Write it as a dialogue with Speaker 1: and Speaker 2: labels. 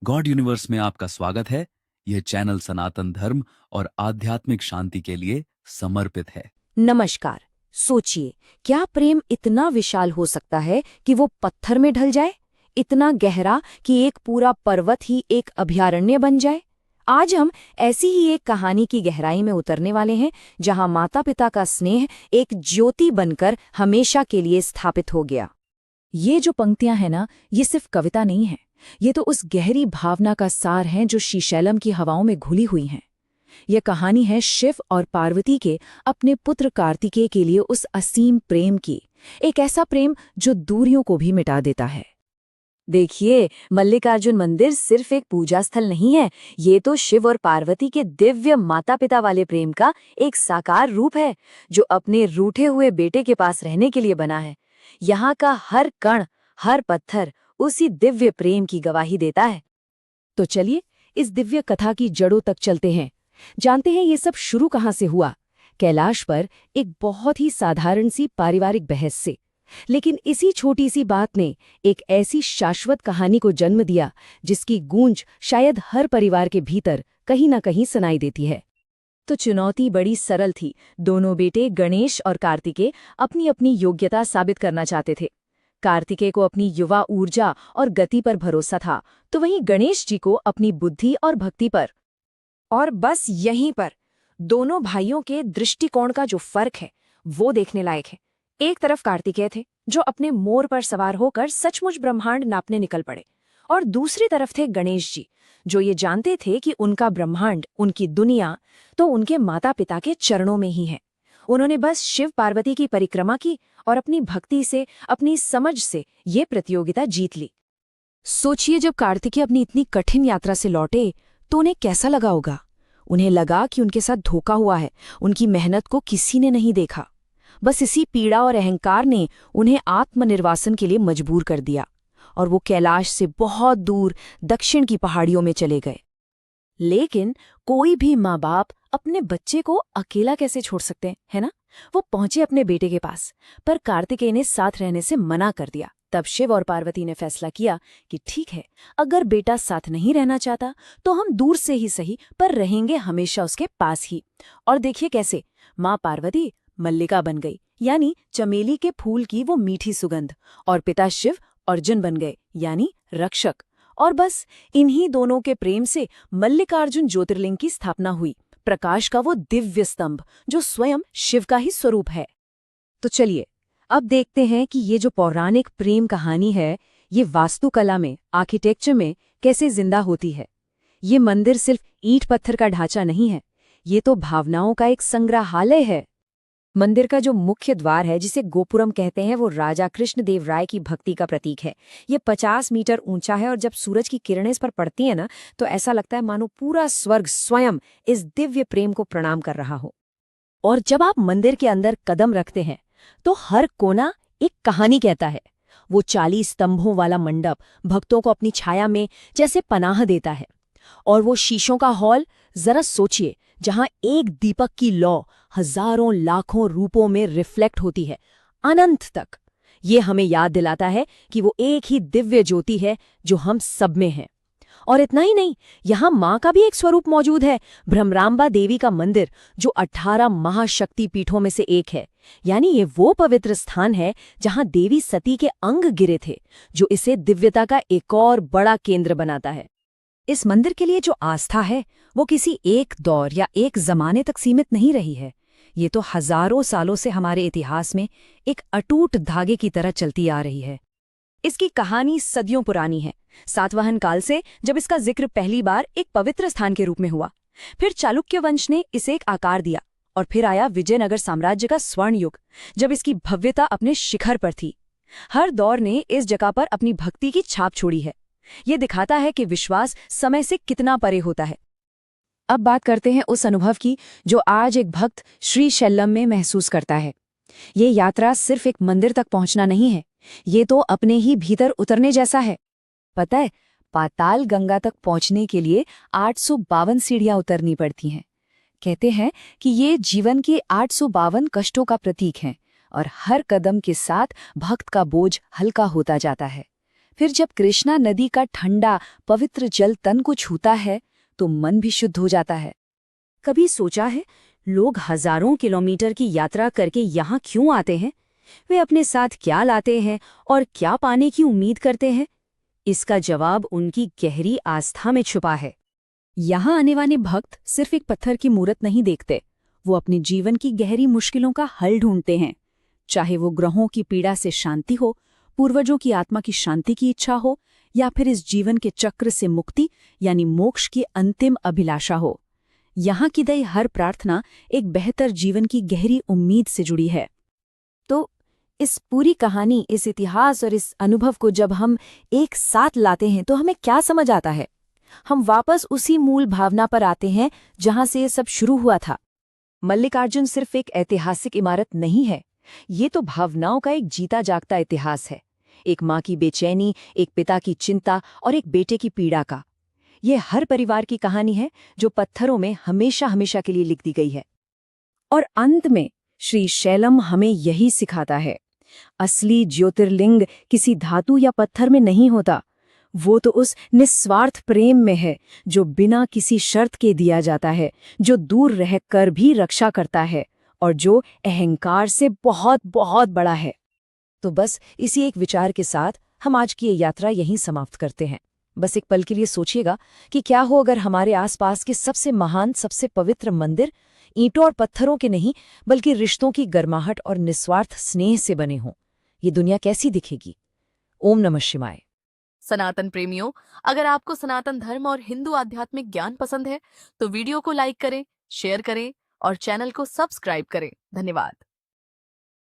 Speaker 1: God universe में आपका स्वागत है। यह चैनल सनातन धर्म और आध्यात्मिक शांति के लिए समर्पित है।
Speaker 2: नमस्कार। सोचिए, क्या प्रेम इतना विशाल हो सकता है कि वो पत्थर में ढल जाए, इतना गहरा कि एक पूरा पर्वत ही एक अभयारण्य बन जाए। आज हम ऐसी ही एक कहानी की गहराई में उतरने वाले हैं, जहां माता पिता का स्नेह एक ज्योति बनकर हमेशा के लिए स्थापित हो गया। ये जो पंक्तियां हैं ना, ये सिर्फ कविता नहीं है, ये तो उस गहरी भावना का सार है जो श्रीशैलम की हवाओं में घुली हुई हैं। यह कहानी है शिव और पार्वती के अपने पुत्र कार्तिकेय के लिए उस असीम प्रेम की, एक ऐसा प्रेम जो दूरियों को भी मिटा देता है। देखिए, मल्लिकार्जुन मंदिर सिर्फ एक पूजा स्थल नहीं है, ये तो शिव और पार्वती के दिव्य माता पिता वाले प्रेम का एक साकार रूप है, जो अपने रूठे हुए बेटे के पास रहने के लिए बना है। यहाँ का हर कण, हर पत्थर उसी दिव्य प्रेम की गवाही देता है। तो चलिए, इस दिव्य कथा की जड़ों तक चलते हैं, जानते हैं ये सब शुरू कहाँ से हुआ। कैलाश पर एक बहुत ही साधारण सी पारिवारिक बहस से, लेकिन इसी छोटी सी बात ने एक ऐसी शाश्वत कहानी को जन्म दिया जिसकी गूंज शायद हर परिवार के भीतर कहीं ना कहीं सुनाई देती है। तो चुनौती बड़ी सरल थी। दोनों बेटे गणेश और कार्तिकेय अपनी अपनी योग्यता साबित करना चाहते थे। कार्तिकेय को अपनी युवा ऊर्जा और गति पर भरोसा था, तो वहीं गणेश जी को अपनी बुद्धि और भक्ति पर। और बस यहीं पर दोनों भाइयों के दृष्टिकोण का जो फर्क है वो देखने लायक है। एक तरफ कार्तिकेय थे, जो अपने मोर पर सवार होकर सचमुच ब्रह्मांड नापने निकल पड़े, और दूसरी तरफ थे गणेश जी, जो ये जानते थे कि उनका ब्रह्मांड, उनकी दुनिया तो उनके माता पिता के चरणों में ही है। उन्होंने बस शिव पार्वती की परिक्रमा की और अपनी भक्ति से, अपनी समझ से ये प्रतियोगिता जीत ली। सोचिए, जब कार्तिकेय अपनी इतनी कठिन यात्रा से लौटे तो उन्हें कैसा लगा होगा। उन्हें लगा कि उनके साथ धोखा हुआ है, उनकी मेहनत को किसी ने नहीं देखा। बस इसी पीड़ा और अहंकार ने उन्हें आत्मनिर्वासन के लिए मजबूर कर दिया, और वो कैलाश से बहुत दूर दक्षिण की पहाड़ियों में चले गए। लेकिन कोई भी माँ बाप अपने बच्चे को अकेला कैसे छोड़ सकते हैं, है ना। वो पहुंचे अपने बेटे के पास, पर कार्तिकेय ने साथ रहने से मना कर दिया। तब शिव और पार्वती ने फैसला किया कि ठीक है, अगर बेटा साथ नहीं रहना चाहता तो हम दूर से ही सही, पर रहेंगे हमेशा उसके पास ही। और देखिए कैसे माँ पार्वती मल्लिका बन गई, यानी चमेली के फूल की वो मीठी सुगंध, और पिता शिव अर्जुन बन गए, यानी रक्षक। और बस इन्हीं दोनों के प्रेम से मल्लिकार्जुन ज्योतिर्लिंग की स्थापना हुई, प्रकाश का वो दिव्य स्तंभ जो स्वयं शिव का ही स्वरूप है। तो चलिए, अब देखते हैं कि ये जो पौराणिक प्रेम कहानी है, ये वास्तुकला में, आर्किटेक्चर में कैसे जिंदा होती है। ये मंदिर सिर्फ ईंट पत्थर का ढांचा नहीं है, ये तो भावनाओं का एक संग्रहालय है। मंदिर का जो मुख्य द्वार है, जिसे गोपुरम कहते हैं, वो राजा कृष्णदेव राय की भक्ति का प्रतीक है। ये 50 मीटर ऊंचा है, और जब सूरज की किरणें इस पर पड़ती हैं ना, तो ऐसा लगता है मानो पूरा स्वर्ग स्वयं इस दिव्य प्रेम को प्रणाम कर रहा हो। और जब आप मंदिर के अंदर कदम रखते हैं तो हर कोना एक कहानी कहता है। वो 40 स्तंभों वाला मंडप भक्तों को अपनी छाया में जैसे पनाह देता है, और वो शीशों का हॉल, जरा सोचिए, जहां एक दीपक की लौ हजारों लाखों रूपों में रिफ्लेक्ट होती है अनंत तक। ये हमें याद दिलाता है कि वो एक ही दिव्य ज्योति है जो हम सब में है। और इतना ही नहीं, यहाँ माँ का भी एक स्वरूप मौजूद है, भ्रमराम्बा देवी का मंदिर, जो 18 महाशक्ति पीठों में से एक है। यानी ये वो पवित्र स्थान है जहाँ देवी सती के अंग गिरे थे, जो इसे दिव्यता का एक और बड़ा केंद्र बनाता है। इस मंदिर के लिए जो आस्था है, वो किसी एक दौर या एक जमाने तक सीमित नहीं रही है। ये तो हजारों सालों से हमारे इतिहास में एक अटूट धागे की तरह चलती आ रही है। इसकी कहानी सदियों पुरानी है। सातवाहन काल से, जब इसका जिक्र पहली बार एक पवित्र स्थान के रूप में हुआ, फिर चालुक्य वंश ने इसे एक आकार दिया, और फिर आया विजयनगर साम्राज्य का स्वर्ण युग, जब इसकी भव्यता अपने शिखर पर थी। हर दौर ने इस जगह पर अपनी भक्ति की छाप छोड़ी है। ये दिखाता है कि विश्वास समय से कितना परे होता है। अब बात करते हैं उस अनुभव की जो आज एक भक्त श्रीशैलम में महसूस करता है। ये यात्रा सिर्फ एक मंदिर तक पहुंचना नहीं है, ये तो अपने ही भीतर उतरने जैसा है। पता है, पाताल गंगा तक पहुंचने के लिए 852 सीढ़ियां उतरनी पड़ती हैं। कहते हैं कि ये जीवन के 852 कष्टों का प्रतीक हैं, और हर कदम के साथ भक्त का बोझ हल्का होता जाता है। फिर जब कृष्णा नदी का ठंडा पवित्र जल तन को छूता है तो मन भी शुद्ध हो जाता है। कभी सोचा है लोग हजारों किलोमीटर की यात्रा करके यहाँ क्यों आते हैं? वे अपने साथ क्या लाते हैं और क्या पाने की उम्मीद करते हैं? इसका जवाब उनकी गहरी आस्था में छुपा है। यहाँ आने वाले भक्त सिर्फ एक पत्थर की मूरत नहीं देखते, वो अपने जीवन की गहरी मुश्किलों का हल ढूंढते हैं। चाहे वो ग्रहों की पीड़ा से शांति हो, पूर्वजों की आत्मा की शांति की इच्छा हो, या फिर इस जीवन के चक्र से मुक्ति यानी मोक्ष की अंतिम अभिलाषा हो। यहाँ की दी हर प्रार्थना एक बेहतर जीवन की गहरी उम्मीद से जुड़ी है। तो इस पूरी कहानी, इस इतिहास और इस अनुभव को जब हम एक साथ लाते हैं तो हमें क्या समझ आता है? हम वापस उसी मूल भावना पर आते हैं जहां से ये सब शुरू हुआ था। मल्लिकार्जुन सिर्फ एक ऐतिहासिक इमारत नहीं है, ये तो भावनाओं का एक जीता जागता इतिहास है। एक माँ की बेचैनी, एक पिता की चिंता और एक बेटे की पीड़ा का। ये हर परिवार की कहानी है जो पत्थरों में हमेशा हमेशा के लिए लिख दी गई है। और अंत में श्री शैलम हमें यही सिखाता है, असली ज्योतिर्लिंग किसी धातु या पत्थर में नहीं होता, वो तो उस निस्वार्थ प्रेम में है जो बिना किसी शर्त के दिया जाता है, जो दूर रहकर भी रक्षा करता है और जो अहंकार से बहुत बहुत बड़ा है। तो बस इसी एक विचार के साथ हम आज की ये यात्रा यहीं समाप्त करते हैं। बस एक पल के लिए सोचिएगा कि क्या हो अगर हमारे आसपास के सबसे महान, सबसे पवित्र मंदिर ईंटों और पत्थरों के नहीं, बल्कि रिश्तों की गर्माहट और निस्वार्थ स्नेह से बने हों। ये दुनिया कैसी दिखेगी? ओम नमः शिवाय।
Speaker 3: सनातन प्रेमियों, अगर आपको सनातन धर्म और हिंदू आध्यात्मिक ज्ञान पसंद है तो वीडियो को लाइक करें, शेयर करें और चैनल को सब्सक्राइब करें। धन्यवाद।